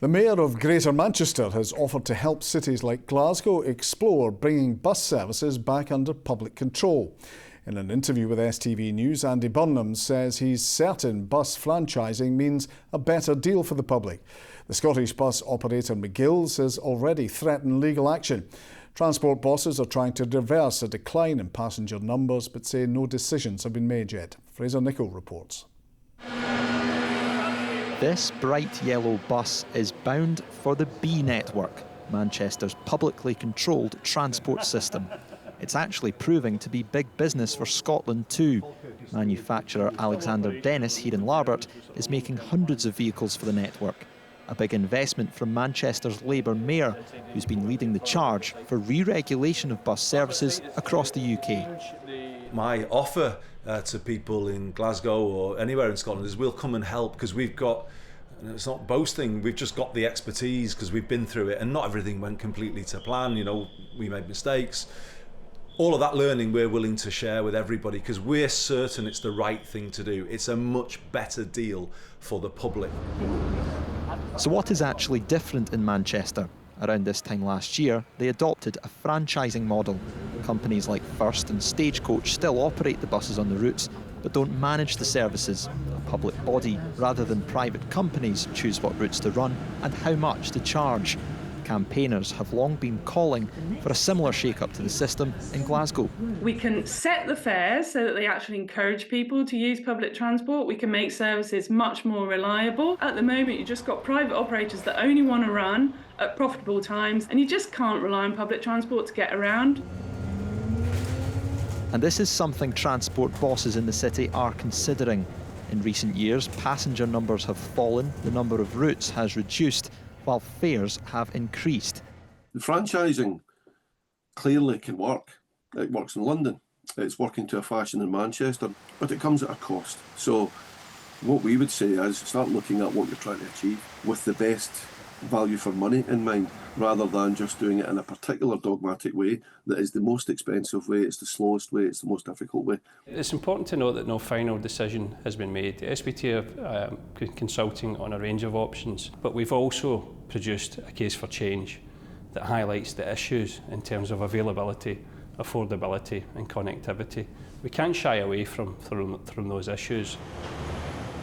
The Mayor of Greater Manchester has offered to help cities like Glasgow explore bringing bus services back under public control. In an interview with STV News, Andy Burnham says he's certain bus franchising means a better deal for the public. The Scottish bus operator McGill's has already threatened legal action. Transport bosses are trying to reverse a decline in passenger numbers but say no decisions have been made yet. Fraser Nicholl reports. This bright yellow bus is bound for the B Network, Manchester's publicly controlled transport system. It's actually proving to be big business for Scotland too. Manufacturer Alexander Dennis here in Larbert is making hundreds of vehicles for the network. A big investment from Manchester's Labour Mayor, who's been leading the charge for re-regulation of bus services across the UK. My offer to people in Glasgow or anywhere in Scotland is we'll come and help because we've got, and it's not boasting, we've just got the expertise because we've been through it and not everything went completely to plan, you know, we made mistakes. All of that learning we're willing to share with everybody because we're certain it's the right thing to do. It's a much better deal for the public. So what is actually different in Manchester? Around this time last year, they adopted a franchising model. Companies like First and Stagecoach still operate the buses on the routes, but don't manage the services. A public body, rather than private companies, choose what routes to run and how much to charge. Campaigners have long been calling for a similar shake-up to the system in Glasgow. We can set the fares so that they actually encourage people to use public transport. We can make services much more reliable. At the moment, you've just got private operators that only want to run at profitable times, and you just can't rely on public transport to get around. And this is something transport bosses in the city are considering. In recent years, passenger numbers have fallen, the number of routes has reduced, while fares have increased. The franchising clearly can work. It works in London. It's working to a fashion in Manchester, but it comes at a cost. So what we would say is start looking at what you're trying to achieve with the best value for money in mind, rather than just doing it in a particular dogmatic way that is the most expensive way, it's the slowest way, it's the most difficult way. It's important to note that no final decision has been made. The SPT are consulting on a range of options, but we've also produced a case for change that highlights the issues in terms of availability, affordability and connectivity. We can't shy away from those issues.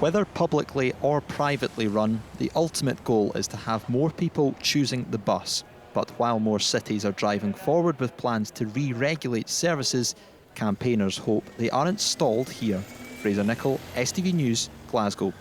Whether publicly or privately run, the ultimate goal is to have more people choosing the bus. But while more cities are driving forward with plans to re-regulate services, campaigners hope they aren't stalled here. Fraser Nicholl, STV News, Glasgow.